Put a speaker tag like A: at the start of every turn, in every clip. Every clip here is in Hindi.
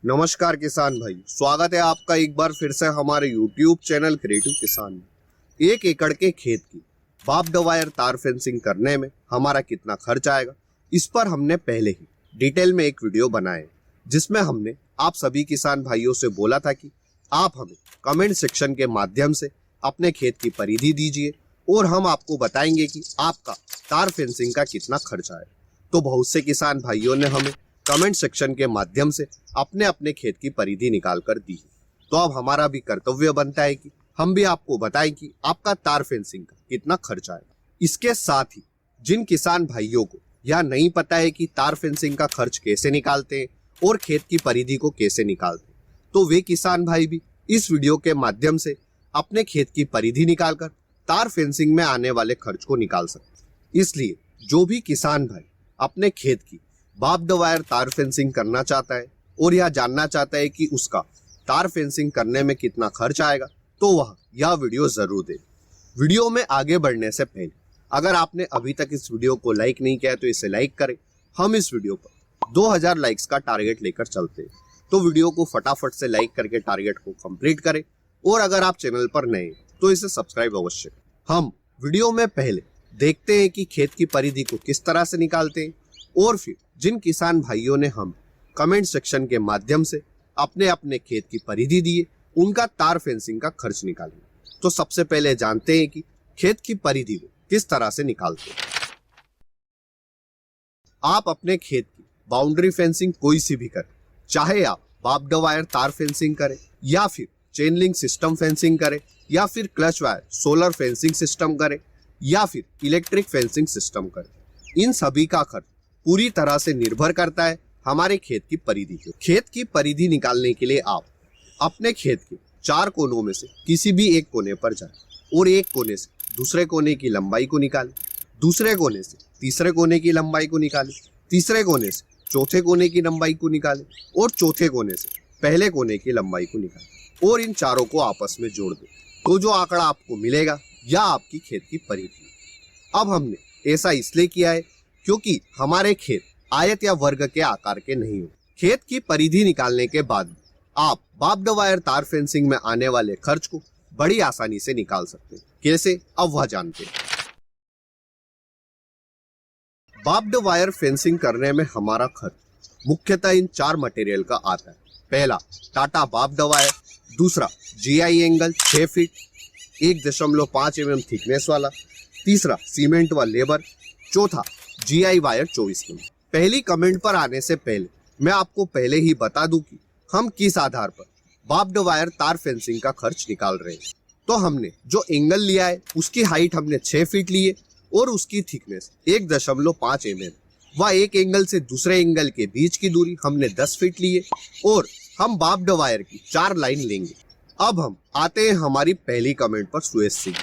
A: नमस्कार किसान भाई, स्वागत है आपका एक बार फिर से हमारे YouTube चैनल क्रिएटिव किसान में। 1 एकड़ के खेत की बाप्ड वायर तार फेंसिंग करने में हमारा कितना खर्च आएगा, इस पर हमने पहले ही डिटेल में एक वीडियो बनाया, जिसमें हमने आप सभी किसान भाइयों से बोला था कि आप हमें कमेंट सेक्शन के माध्यम से अपने खेत की परिधि दीजिए और हम आपको बताएंगे कि आपका तार फेंसिंग का कितना खर्च आएगा। तो बहुत से किसान भाइयों ने हमें कमेंट सेक्शन के माध्यम से अपने अपने खेत की परिधि निकाल कर दी है। तो अब हमारा भी कर्तव्य बनता है कि हम भी आपको बताएं कि आपका तार फेंसिंग का कितना खर्च आएगा। इसके साथ ही जिन किसान भाइयों को यह नहीं पता है कि तार फेंसिंग का खर्च कैसे निकालते हैं और खेत की परिधि को कैसे निकालते हैं, तो वे किसान भाई भी इस वीडियो के माध्यम से अपने खेत की परिधि निकालकर तार फेंसिंग में आने वाले खर्च को निकाल सकते हैं। इसलिए जो भी किसान भाई अपने खेत की बाप्ड वायर तार फेंसिंग करना चाहता है और यह जानना चाहता है कि उसका तार फेंसिंग करने में कितना खर्च आएगा, तो वह यह वीडियो जरूर दे। वीडियो में आगे बढ़ने से पहले अगर आपने अभी तक इस वीडियो को लाइक नहीं किया तो इसे लाइक करें। हम इस वीडियो पर 2000 लाइक्स का टारगेट लेकर चलते हैं, तो वीडियो को फटाफट से लाइक करके टारगेट को कंप्लीट करें। और अगर आप चैनल पर नए हैं तो इसे सब्सक्राइब अवश्य करें। हम वीडियो में पहले देखते हैं कि खेत की परिधि को किस तरह से निकालते हैं, और फिर जिन किसान भाइयों ने हम कमेंट सेक्शन के माध्यम से अपने अपने खेत की परिधि दिए, उनका तार फेंसिंग का खर्च निकालेंगे। तो सबसे पहले जानते हैं कि खेत की परिधि को किस तरह से निकालते हैं। आप अपने खेत की बाउंड्री फेंसिंग कोई सी भी करें, चाहे आप बाप्ड वायर तार फेंसिंग करें या फिर चेन लिंक सिस्टम फेंसिंग करें या फिर clutch wire solar fencing system करें या फिर इलेक्ट्रिक फेंसिंग सिस्टम करें, इन सभी का खर्च पूरी तरह से निर्भर करता है हमारे खेत की परिधि पर। खेत की परिधि निकालने के लिए आप अपने खेत के 4 कोनों में से किसी भी एक कोने पर जाएं और एक कोने से दूसरे कोने की लंबाई को निकालें, दूसरे कोने से तीसरे कोने की लंबाई को निकालें, तीसरे कोने से चौथे कोने की लंबाई को निकालें और चौथे कोने से पहले कोने की लंबाई को निकालें और इन चारों को आपस में जोड़ दें। तो जो आंकड़ा आपको मिलेगा यह आपकी खेत की परिधि है। अब हमने ऐसा इसलिए किया है क्योंकि हमारे खेत आयत या वर्ग के आकार के नहीं हो। खेत की परिधि निकालने के बाद आप बाप्ड वायर तार फेंसिंग में आने वाले खर्च को बड़ी आसानी से निकाल सकते हैं। कैसे, अब वह जानते हैं। बाप्ड वायर फेंसिंग करने में हमारा खर्च मुख्यतः इन 4 मटेरियल का आता है। पहला टाटा बाप्ड वायर, दूसरा GI angle 6 feet 1.5 mm thickness वाला, तीसरा सीमेंट व लेबर, चौथा GI वायर 24 mm। पहली कमेंट पर आने से पहले मैं आपको पहले ही बता दूं कि हम किस आधार पर बाप्ड वायर तार फेंसिंग का खर्च निकाल रहे हैं। तो हमने जो एंगल लिया है उसकी हाइट हमने 6 फीट ली है और उसकी थिकनेस 1.5 mm व एक एंगल से दूसरे एंगल के बीच की दूरी हमने 10 फीट ली है और हम बाप्ड वायर की 4 लाइन लेंगे। अब हम आते हैं हमारी पहली कमेंट पर सुरेश सिंह।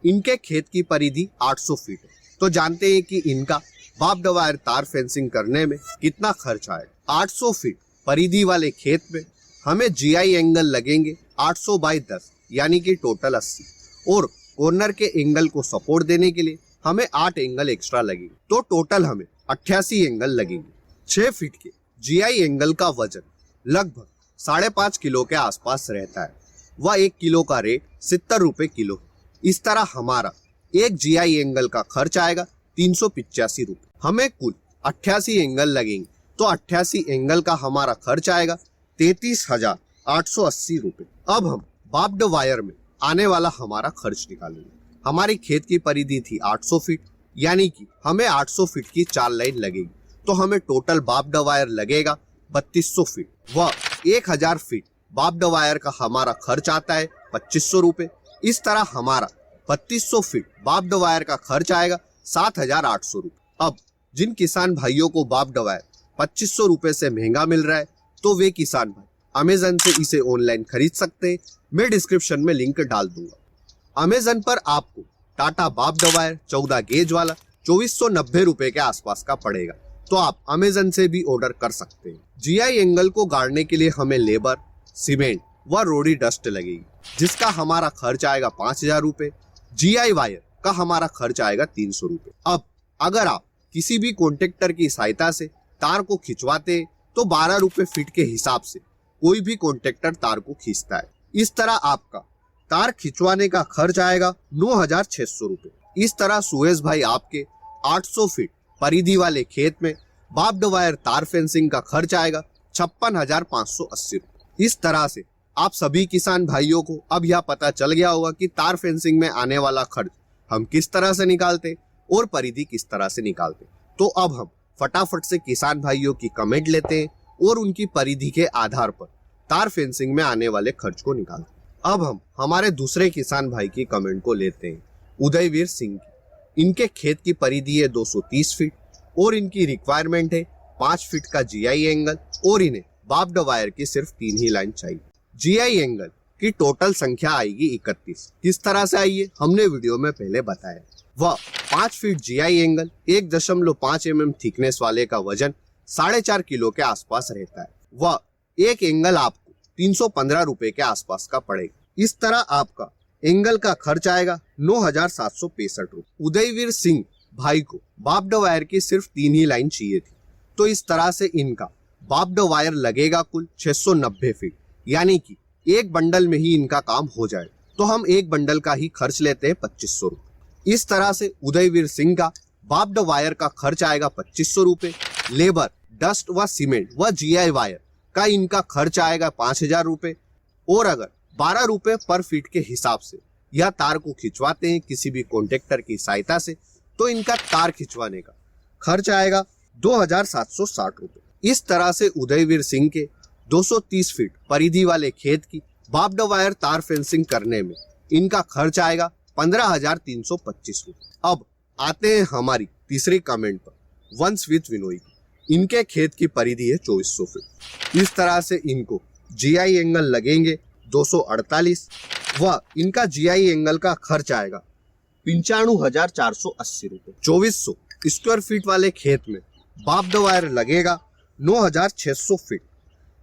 A: इनके खेत की परिधि 800 फीट है, तो जानते हैं कि इनका बाप्ड वायर तार फेंसिंग करने में कितना खर्च आएगा। 800 फीट परिधि वाले खेत में हमें GI एंगल लगेंगे 800 बाई 10 यानी कि टोटल 80 और कॉर्नर के एंगल को सपोर्ट देने के लिए हमें 8 एंगल एक्स्ट्रा लगेंगे, तो टोटल हमें 88 एंगल लगेंगे। 6 फीट के GI एंगल का वजन लगभग 5.5 किलो के आसपास रहता है व 1 किलो का रेट 70 रुपए किलो है। इस तरह हमारा एक GI एंगल का खर्च आएगा 385 रुपए। हमें कुल 88 एंगल लगेंगे, तो 88 एंगल का हमारा खर्च आएगा 33,880 रुपए। अब हम बाप्ड वायर में आने वाला हमारा खर्च निकालेंगे। हमारी खेत की परिधि थी 800 फीट, यानी कि हमें 800 फीट की 4 लाइन लगेगी, तो हमें टोटल बाप्ड वायर लगेगा 3200 फीट व 1000 फीट बाप्ड वायर का हमारा खर्च आता है 2500 रुपए। इस तरह हमारा 3200 फीट बाप्ड वायर का खर्च आएगा 7,800 रुपए। अब जिन किसान भाइयों को बाप्ड वायर 2500 रुपए से महंगा मिल रहा है, तो वे किसान भाई अमेजन से इसे ऑनलाइन खरीद सकते हैं। मैं डिस्क्रिप्शन में लिंक डाल दूंगा। अमेजन पर आपको टाटा बाप्ड वायर 14 गेज वाला 2490 रुपए के आसपास का पड़ेगा, तो आप अमेजन से भी ऑर्डर कर सकते हैं। GI एंगल को गाड़ने के लिए हमें लेबर, सीमेंट व रोडी डस्ट लगेगी, जिसका हमारा खर्च आएगा 5000 रुपए। GI वायर का हमारा खर्च आएगा 300 रुपए। अब अगर आप किसी भी कॉन्ट्रैक्टर की सहायता से तार को खिंचवाते तो 12 रुपए फीट के हिसाब से कोई भी कॉन्ट्रैक्टर तार को खींचता है। इस तरह आपका तार खिंचवाने का खर्च आएगा 9,600 रुपए। इस तरह सुहेश भाई आपके 800 फीट परिधि वाले खेत में बाप्ड वायर तार फेंसिंग का खर्च आएगा 56,580 रुपए। इस तरह से आप सभी किसान भाइयों को अब यह पता चल गया होगा कि तार फेंसिंग में आने वाला खर्च हम किस तरह से निकालते और परिधि किस तरह से निकालते। तो अब हम फटाफट से किसान भाइयों की कमेंट लेते हैं और उनकी परिधि के आधार पर तार फेंसिंग में आने वाले खर्च को निकालते हैं। अब हम हमारे दूसरे किसान भाई की कमेंट को लेते हैं, उदयवीर सिंह की। इनके खेत की परिधि है 230 फीट और इनकी रिक्वायरमेंट है 5 फीट का जीआई एंगल और इन्हें बाप्ड वायर की सिर्फ 3 ही लाइन चाहिए। जीआई एंगल की टोटल संख्या आएगी 31। किस तरह से आई है हमने वीडियो में पहले बताया। वह 5 feet GI angle 1.5 mm thickness वाले का वजन 4.5 किलो के आसपास रहता है। वह एक एंगल आपको 315 रुपए के आसपास का पड़ेगा। इस तरह आपका एंगल का खर्च आएगा 9,765 रुपए। उदयवीर सिंह भाई को बाप्ड वायर की सिर्फ 3 ही लाइन चाहिए थी, तो इस तरह से इनका बाप्ड वायर लगेगा कुल 690 फीट, यानी कि एक बंडल में ही इनका काम हो जाए। तो हम एक बंडल का ही खर्च लेते हैं 2500 रुपए। इस तरह से उदयवीर सिंह का बाप्ड वायर का खर्च आएगा 2500 रुपए। लेबर, डस्ट व सीमेंट व जीआई वायर का इनका खर्च आएगा 5,000 रुपए। और अगर 12 रुपए पर फीट के हिसाब से यह तार को खिंचवाते हैं किसी भी कॉन्ट्रैक्टर की सहायता से, तो इनका तार खिंचवाने का खर्च आएगा 2,760 रुपए। इस तरह से उदयवीर सिंह के 230 फीट परिधि वाले खेत की बाप्ड वायर तार फेंसिंग करने में इनका खर्च आएगा 15,325 रुपए। अब आते हैं हमारी तीसरी कमेंट पर, वंश विथ विनोई। इनके खेत की परिधि है 2400 फीट। इस तरह से इनको जीआई एंगल लगेंगे 248 व इनका जीआई एंगल का खर्च आएगा 95,480 रुपए। 2400 स्क्वायर फीट वाले खेत में बाप्ड वायर लगेगा 9,600 फीट।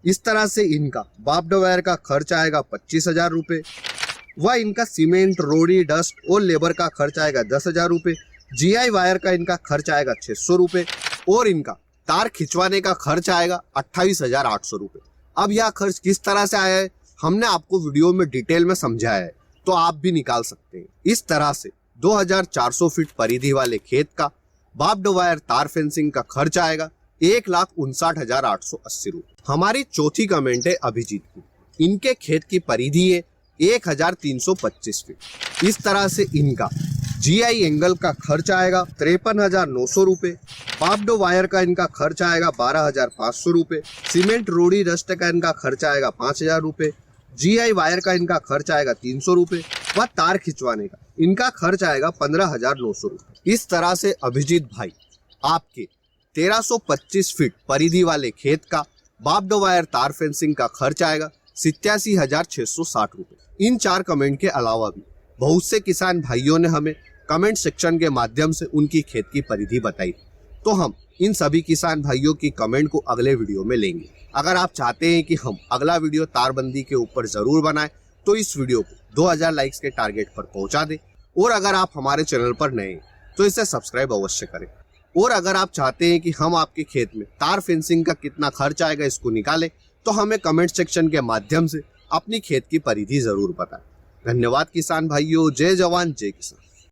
A: इस तरह से इनका बाप्ड वायर का खर्च आएगा 25,000 रुपए व इनका सीमेंट, रोड़ी, डस्ट और लेबर का खर्च आएगा 10,000 रुपए। जीआई वायर का इनका खर्च आएगा 600 रुपए और इनका तार खिंचवाने का खर्च आएगा 28,800 रुपए। अब यह खर्च किस तरह से आया है हमने आपको वीडियो में डिटेल में समझाया है, तो आप भी निकाल सकते हैं। इस तरह से 2,400 फीट परिधि वाले खेत का बाप्ड वायर तार फेंसिंग का खर्च आएगा 1,59,880 रुपए। हमारी चौथी कमेंट है अभिजीत की। इनके खेत की परिधि है 1,325 फीट। इस तरह से इनका जीआई एंगल का खर्च आएगा 53,900 रुपए। बाप्ड वायर का इनका खर्च आएगा 12,500 रुपए। सीमेंट, रोड़ी, डस्ट का इनका खर्च आएगा 5,000 रुपए। जीआई वायर का इनका खर्च आएगा 300 रुपए व तार खिंचवाने का इनका खर्च आएगा 15,900 रुपए। इस तरह से अभिजीत भाई आपके 1325 फीट परिधि वाले खेत का बाप्ड वायर तार फेंसिंग का खर्च आएगा 87,660 रुपए। इन 4 कमेंट के अलावा भी बहुत से किसान भाइयों ने हमें कमेंट सेक्शन के माध्यम से उनकी खेत की परिधि बताई, तो हम इन सभी किसान भाइयों की कमेंट को अगले वीडियो में लेंगे। अगर आप चाहते हैं कि हम अगला वीडियो तारबंदी के ऊपर जरूर बनाएं, तो इस वीडियो को 2000 लाइक्स के टारगेट पर पहुंचा दें। और अगर आप हमारे चैनल पर नए हैं तो इसे सब्सक्राइब अवश्य करें। और अगर आप चाहते हैं कि हम आपके खेत में तार फेंसिंग का कितना खर्च आएगा इसको निकालें, तो हमें कमेंट सेक्शन के माध्यम से अपनी खेत की परिधि जरूर बताएं। धन्यवाद किसान भाइयों। जय जवान जय किसान।